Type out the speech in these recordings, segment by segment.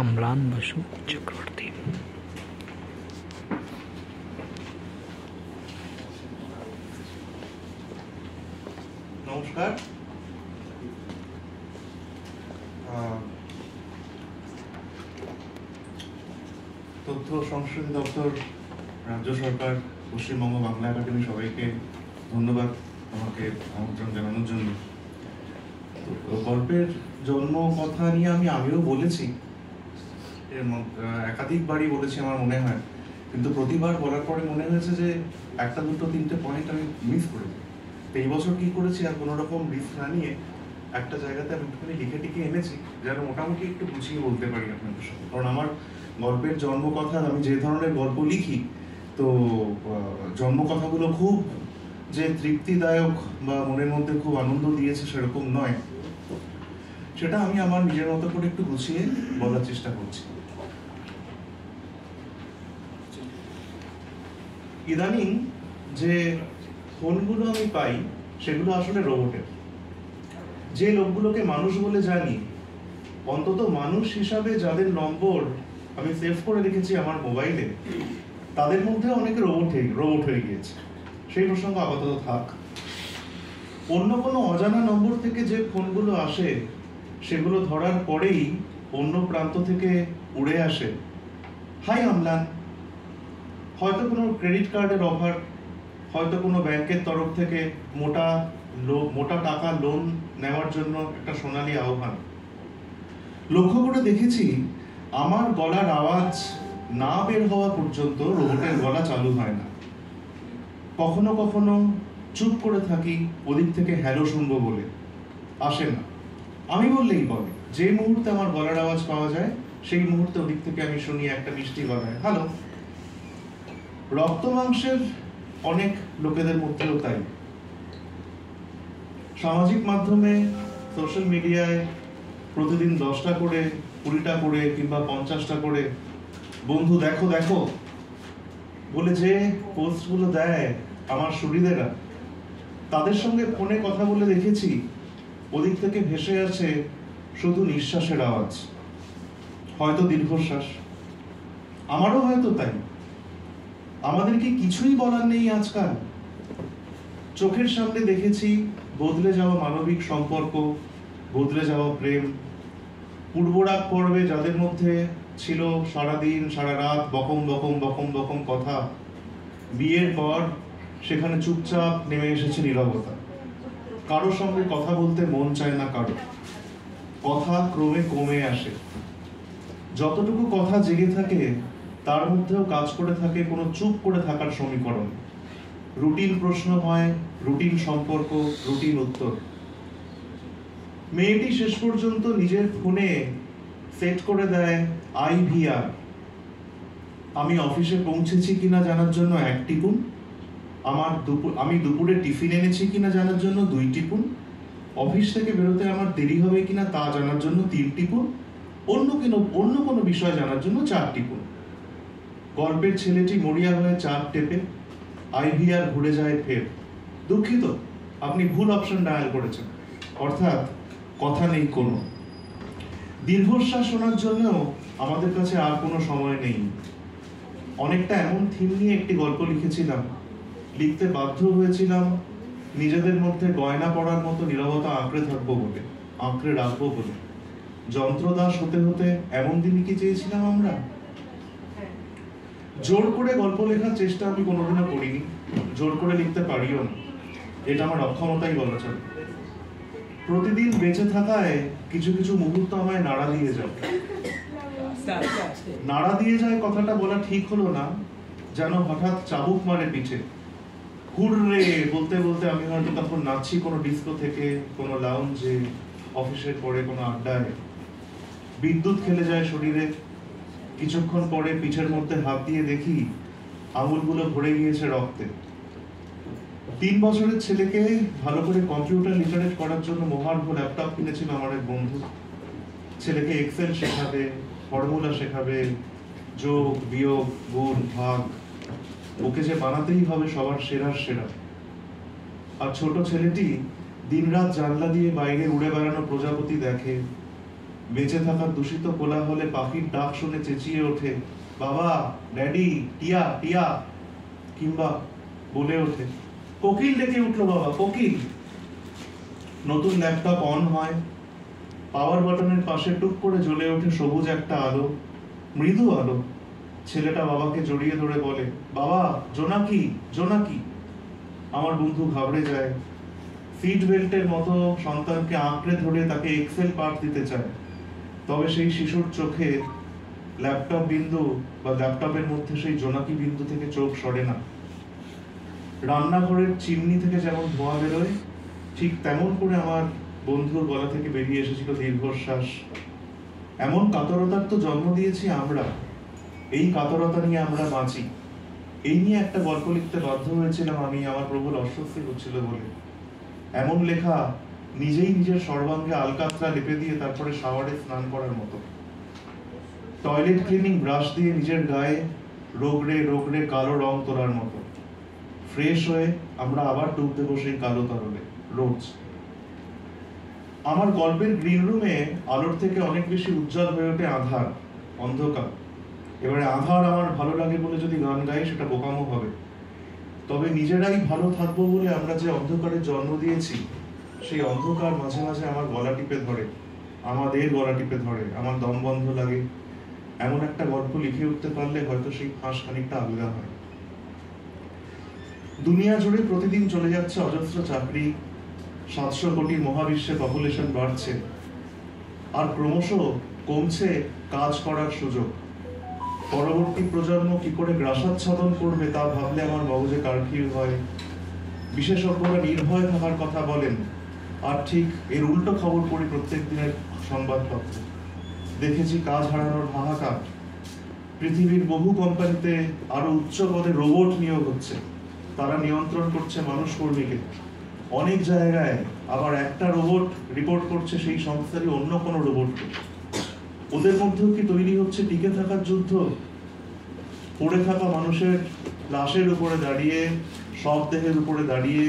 অম্লান বসু চক্রবর্তী। নমস্কার। তথ্য সংস্কৃতি দপ্তর, রাজ্য সরকার, পশ্চিমবঙ্গ বাংলা একাডেমি সবাইকে ধন্যবাদ আমাকে আমন্ত্রণ জানানোর জন্য। গল্পের জন্ম কথা নিয়ে আমিও বলেছি, একাধিকবারই বলেছি আমার মনে হয়, কিন্তু প্রতিবার বলার পরে মনে হয়েছে যে একটা দুটো তিনটে পয়েন্ট আমি মিস করেছি। তো এই বছর কি করেছি, আর কোনো রকম রিস্ক না নিয়ে একটা জায়গাতে আমি একটুখানি লিখে টিকে এনেছি যেন মোটামুটি একটু গুছিয়ে বলতে পারি আপনাদের সাথে। কারণ আমার গল্পের জন্মকথা, আমি যে ধরনের গল্প লিখি, তো জন্মকথাগুলো খুব যে তৃপ্তিদায়ক বা মনের মধ্যে খুব আনন্দ দিয়েছে সেরকম নয়। সেটা আমি আমার নিজের মতো করে একটু গুছিয়ে বলার চেষ্টা করছি। ইদানিং যে ফোনগুলো আমি পাই সেগুলো আসলে রোবটের। যে লোকগুলোকে মানুষ বলে জানি, অন্তত মানুষ হিসাবে যাদের নম্বর আমি সেভ করে রেখেছি আমার মোবাইলে, তাদের মধ্যে অনেকে রোবট হয়ে গিয়েছে। সেই প্রসঙ্গ আপাতত থাক। অন্য কোনো অজানা নম্বর থেকে যে ফোনগুলো আসে সেগুলো ধরার পরেই অন্য প্রান্ত থেকে উড়ে আসে, হাই অম্লান। হয়তো কোনো ক্রেডিট কার্ডের অফার, হয়তো কোনো ব্যাংকের তরফ থেকে মোটা টাকা লোন নেওয়ার জন্য একটা সোনালী আহ্বান। লক্ষ্য করে দেখেছি, আমার গলার আওয়াজ না বের হওয়া পর্যন্ত রোবটের গলা চালু হয় না। কখনো কখনো চুপ করে থাকি ওদিক থেকে হ্যালো শুনবো বলে, আসে না। আমি বললেই বলে, যে মুহূর্তে আমার গলার আওয়াজ পাওয়া যায় সেই মুহূর্তে ওদিক থেকে আমি শুনি একটা মিষ্টি গলায় হ্যালো। রক্ত মাংসের অনেক লোকেদের মধ্যেও তাই। সামাজিক মাধ্যমে, সোশ্যাল মিডিয়ায় প্রতিদিন 10টা করে, 20টা করে কিংবা 50টা করে বন্ধু দেখো দেখো বলে যে পোস্টগুলো দেয় আমার সুহৃদেরা, তাদের সঙ্গে ফোনে কথা বলে দেখেছি ওদিক থেকে ভেসে আসে শুধু নিঃশ্বাসের আওয়াজ, হয়তো দীর্ঘশ্বাস। আমারও হয়তো তাই। আমাদের কি কিছুই বলার নেই আজকাল? চোখের সামনে দেখেছি বদলে যাওয়া মানবিক সম্পর্ক, বদলে যাওয়া প্রেম। পূর্বরাগ পর্বে যাদের মধ্যে ছিল সারাদিন সারা রাত বকম বকম বকম বকম কথা, বিয়ের পর সেখানে চুপচাপ নেমে এসেছে নীরবতা। কারো সঙ্গে কথা বলতে মন চায় না কারো, কথা ক্রমে কমে আসে। যতটুকু কথা জেগে থাকে তার মধ্যেও কাজ করে থাকে কোনো চুপ করে থাকার সমীকরণ। রুটিন প্রশ্ন হয়, রুটিন সম্পর্ক, রুটিন উত্তর। মেয়েটি শেষ পর্যন্ত নিজের ফোনে সেট করে দেয় IVR। আমি অফিসে পৌঁছেছি কিনা জানার জন্য 1 টিপুন, আমি দুপুরে টিফিন এনেছি কিনা জানার জন্য 2 টিপুন, অফিস থেকে বেরোতে আমার দেরি হবে কিনা তা জানার জন্য 3 টিপুন, অন্য কোনো বিষয় জানার জন্য 4 টিপুন। গল্পের ছেলেটি মরিয়া হয়ে 4 টেপে, IVR ঘুরে যায় ফের। দুঃখিত, আপনি ভুল অপশন ডায়াল করেছেন, অর্থাৎ কথা নেই কোনো। দীর্ঘশ্বাস শোনার জন্যও আমাদের কাছে আর কোনো সময় নেই। অনেকটা এমন থিম নিয়ে একটি গল্প লিখেছিলাম, লিখতে বাধ্য হয়েছিলাম নিজেদের মধ্যে গয়না পড়ার মতো নীরবতা আঁকড়ে রাখবো বলে। যন্ত্রদাস হতে হতে এমন দিনই কি চেয়েছিলাম আমরা? জোর করে গল্প লেখার চেষ্টা আমি কোনোদিনও করিনি, জোর করে লিখতে পারিও না, এটা আমার অক্ষমতাই বলা চলে। প্রতিদিন বেঁচে থাকায় কিছু কিছু মুহূর্ত আমায় নাড়া দিয়ে যায় কথাটা বলা ঠিক হলো না, যেন হঠাৎ চাবুক মারে পিঠে। হুররে বলতে বলতে আমি হয়তো তখন নাচছি কোনো ডিস্কো থেকে, কোনো লাউঞ্জে, অফিসের পরে কোনো আড্ডায়। বিদ্যুৎ খেলে যায় শরীরে। কিছুক্ষণ পরে পিঠের মধ্যে হাত দিয়ে দেখি আঙুলগুলো ভরে গিয়েছে রক্তে। 3 বছরের ছেলেকে ভালো করে কম্পিউটার লিটারেট করার জন্য মহার্ঘ ল্যাপটপ কিনেছিল আমার এক বন্ধু। ছেলেকে এক্সেল শেখাবে, ফর্মুলা শেখাবে, যোগ বিয়োগ গুণ ভাগ, ওকে যে বানাতেই হবে সবার সেরার সেরা। আর ছোট ছেলেটি দিনরাত জানলা দিয়ে বাইরে উড়ে বেড়ানো প্রজাপতি দেখে, বেঁচে থাকার দূষিত কোলাহলে পাখির ডাক শুনে চেঁচিয়ে ওঠে, বাবা, ড্যাডি, টিয়া টিয়া, কিংবা বলে ওঠে, কোকিল ডেকে উঠলো বাবা, কোকিল। নতুন ল্যাপটপ অন হয়, পাওয়ার বাটনের পাশে টুক করে জ্বলে ওঠে সবুজ একটা আলো, মৃদু আলো। ছেলেটা বাবাকে জড়িয়ে ধরে বলে, বাবা, জোনাকি, জোনাকি। আমার বন্ধু ঘাবড়ে যায়, সিট বেল্টের মতো সন্তানকে আঁকড়ে ধরে তাকে এক্সেল পাঠ দিতে চায়। তবে সেই শিশুর চোখে ল্যাপটপ বিন্দু বা ল্যাপটপের মধ্যে সেই জোনাকি বিন্দু থেকে চোখ সরে না। রান্নাঘরের চিমনি থেকে যেমন ধোঁয়া বেরোয়, ঠিক তেমন করে আমার বন্ধুর গলা থেকে বেরিয়ে এসেছিল দীর্ঘশ্বাস। এমন কাতরতার তো জন্ম দিয়েছি আমরা, এই কাতরতা নিয়ে আমরা বাঁচি। এই নিয়ে একটা গল্প লিখতে বাধ্য হয়েছিলাম আমি, আমার প্রবল অস্বস্তি হচ্ছিল বলে। এমন লেখা নিজেই নিজের সর্বাঙ্গে আলকাতরা লেপে দিয়ে তারপরে শাওয়ারে স্নান করার মতো। টয়লেট ক্লিনিং ব্রাশ দিয়ে নিজের গায়ে রোগড়ে রোগড়ে কালো রং তোলার মতো। ফ্রেশ হয়ে আমরা আবার ডুব দেবো সেই কালো তরলে, রোজ। আমার গল্পের গ্রিন রুমে আলোর থেকে অনেক বেশি উজ্জ্বল হয়ে ওঠে আধার, অন্ধকার। এবারে আধার আমার ভালো লাগে বলে যদি গান গাই সেটা বোকামো হবে। তবে নিজেরাই ভালো থাকবো বলে আমরা যে অন্ধকারের জন্ম দিয়েছি, সেই অন্ধকার মাঝে মাঝে আমার গলা টিপে ধরে, আমাদের গলা টিপে ধরে, আমার দম বন্ধ লাগে। এমন একটা গল্প লিখে উঠতে পারলে হয়তো সেই ফাঁস খানিকটা আলাদা হয়। দুনিয়া জুড়ে প্রতিদিন চলে যাচ্ছে অজস্র চাকরি, 700 কোটি মহাবিশ্বে পপুলেশন বাড়ছে, আর ক্রমশ কমছে কাজ করার সুযোগ। পরবর্তী প্রজন্ম কি করে গ্রাসাচ্ছাদন করবে তা ভাবলে আমার মগজে কারফিউ হয়। বিশেষজ্ঞরা নির্ভয় থাকার কথা বলেন, আর ঠিক এর উল্টো খবর পড়ি প্রত্যেক দিনের সংবাদপত্রে। দেখেছি কাজ হারানোর হাহাকার। পৃথিবীর বহু কোম্পানিতে আরো উচ্চ পদে রোবট নিয়োগ হচ্ছে, তারা নিয়ন্ত্রণ করছে মানুষ কর্মীকে। অনেক জায়গায় আবার একটা রোবট রিপোর্ট করছে সেই সংস্থারই অন্য কোনো রোবটকে। ওদের মধ্যেও কি তৈরি হচ্ছে টিকে থাকার যুদ্ধ? পড়ে থাকা মানুষের লাশের উপরে দাঁড়িয়ে, সব দেহের উপরে দাঁড়িয়ে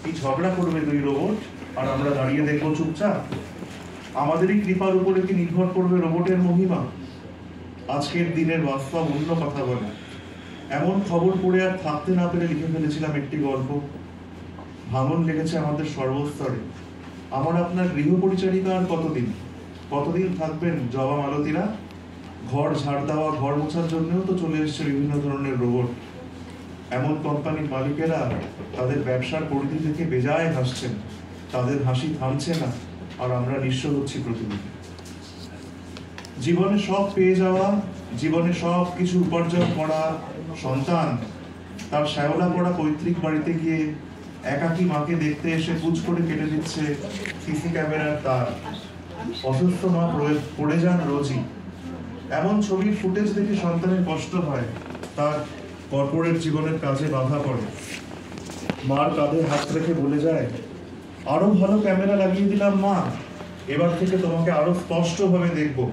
কি ঝগড়া করবে দুই রোবট, আর আমরা দাঁড়িয়ে দেখবো চুপচাপ? আমাদেরই কৃপার উপরে কি নির্ভর করবে রোবটের মহিমা? আজকের দিনের বাস্তব অন্য কথা বলে। এমন খবর পড়ে আর থাকতে না পেরে লিখে ফেলেছিলাম একটি গল্প। ভাঙন লেগেছে আমাদের সর্বস্তরে। আমার আপনার গৃহ পরিচারিকা আর কতদিন কতদিন থাকবেন জবা মালতীরা? ঘর ঝাড় দেওয়া, ঘর মোছার জন্যও তো চলে এসছে বিভিন্ন ধরনের রোবট। এমন কোম্পানির মালিকেরা তাদের ব্যবসার পরিধি থেকে বেজায় হাসছেন, তাদের হাসি থামছে না, আর আমরা নিঃস্ব হচ্ছি প্রতিদিন। জীবনে সব পেয়ে যাওয়া, জীবনে সব কিছু উপার্জন করা সন্তান তার শ্যাওলা পড়া পৈতৃক বাড়িতে গিয়ে একাকী মাকে দেখতে এসে পুজ করে কেটে দিচ্ছে সিসি ক্যামেরার তার। অসুস্থ মা পড়ে যান রোজই। এমন ছবির ফুটেজ দেখে সন্তানের কষ্ট হয়, তার কর্পোরেট জীবনের কাজে বাধা পড়ে। মার কাঁধে হাত রেখে বলে যায়, আরো ভালো ক্যামেরা লাগিয়ে দিলাম মা, এবার থেকে তোমাকে আরো স্পষ্টভাবে দেখবো।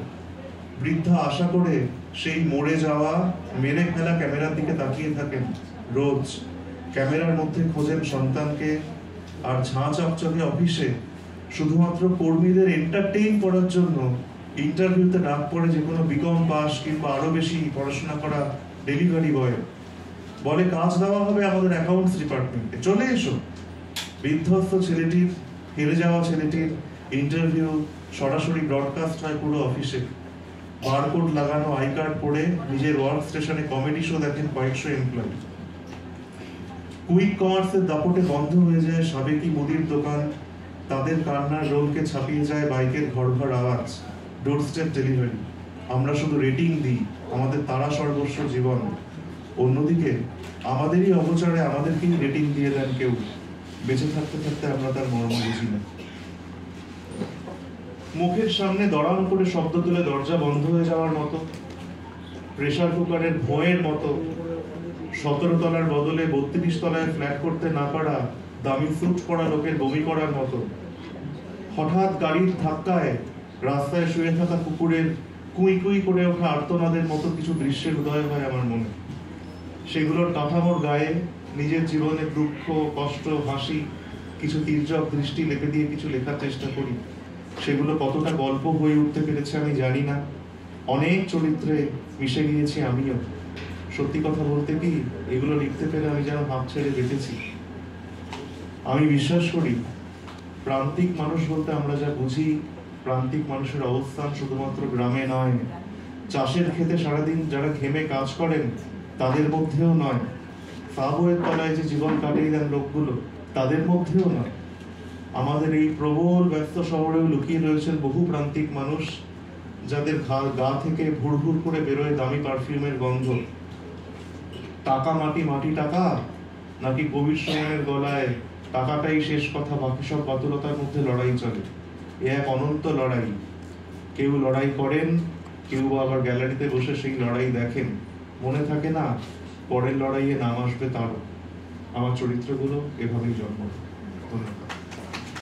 বৃদ্ধা আশা করে সেই মরে যাওয়া, মেরে ফেলা ক্যামেরার দিকে তাকিয়ে থাকেন রোজ। ক্যামেরার মধ্যে খোঁজেন সন্তানকে, আর ঝাঁ চকচকে অফিসে শুধুমাত্র কর্মীদের এন্টারটেইন করার জন্য ইন্টারভিউতে ডাক পড়ে যে কোনো বিকম পাস কিংবা আরো বেশি পড়াশোনা করা ডেলিভারি বয়। বলে কাজ দেওয়া হবে আমাদের অ্যাকাউন্টস ডিপার্টমেন্টে, চলে এসো। বিধ্বস্ত ছেলেটির, হেরে যাওয়া ছেলেটির ইন্টারভিউ সরাসরি ব্রডকাস্ট হয় পুরো অফিসে। বারকোড লাগানো আই কার্ড পড়ে নিজের ওয়ার্ক স্টেশনে কমেডি শো দেখেন কয়েকশো এমপ্লয়ি। কুইক কমার্সের দাপটে বন্ধ হয়ে যায় সাবেকি মুদির দোকান, তাদের কান্নার রোলকে ছাপিয়ে যায় বাইকের ঘর ঘর আওয়াজ। ডোরস্টেপ ডেলিভারি। আমরা শুধু রেটিং দিই, আমাদের তারা সর্বস্ব জীবন। অন্যদিকে আমাদেরই অগোচরে আমাদেরকেই রেটিং দিয়ে দেন কেউ। বেঁচে থাকতে থাকতে আমরা তার মর্ম বুঝি না। মুখের সামনে দড়াম করে শব্দ তুলে দরজা বন্ধ হয়ে যাওয়ার মতো, প্রেসার কুকারের ভয়ের মতো, 17 তলার বদলে 32 তলায় ফ্ল্যাট করতে না পারা দামি স্যুট পরা লোকের বমি করার মতো, হঠাৎ গাড়ির ধাক্কায় রাস্তায় শুয়ে থাকা কুকুরের কুই কুই করে ওঠা আর্তনাদের মতো কিছু দৃশ্যের উদয় হয় আমার মনে। সেগুলোর কাঠামোর গায়ে নিজের জীবনের দুঃখ, কষ্ট, হাসি, কিছু তির্যক দৃষ্টি লেপে দিয়ে কিছু লেখার চেষ্টা করি। সেগুলো কতটা গল্প হয়ে উঠতে পেরেছে আমি জানি না। অনেক চরিত্রে মিশে গিয়েছি আমিও। সত্যি কথা বলতে কি, এগুলো লিখতে পেরে আমি যেন হাঁপ ছেড়ে বেঁচেছি। আমি বিশ্বাস করি প্রান্তিক মানুষ বলতে আমরা যা বুঝি, প্রান্তিক মানুষের অবস্থান শুধুমাত্র গ্রামে নয়, চাষের ক্ষেতে সারাদিন যারা ঘেমে কাজ করেন তাদের মধ্যেও নয়, সাবওয়ের তলায় যে জীবন কাটিয়ে দেন লোকগুলো তাদের মধ্যেও নয়। আমাদের এই প্রবল ব্যস্ত শহরেও লুকিয়ে রয়েছেন বহু প্রান্তিক মানুষ, যাদের গা থেকে ভুড় ভুড় করে বেরোয় দামি পারফিউমের গন্ধ। টাকা মাটি, মাটি টাকা, নাকি কবির সুমনের গলায় টাকাটাই শেষ কথা, বাকি সব বাতুলতার মধ্যে লড়াই চলে। এ এক অনন্ত লড়াই। কেউ লড়াই করেন, কেউ আবার গ্যালারিতে বসে সেই লড়াই দেখেন। মনে থাকে না পরের লড়াইয়ে নাম আসবে তারও। আমার চরিত্রগুলো এভাবেই জন্ম। ধন্যবাদ।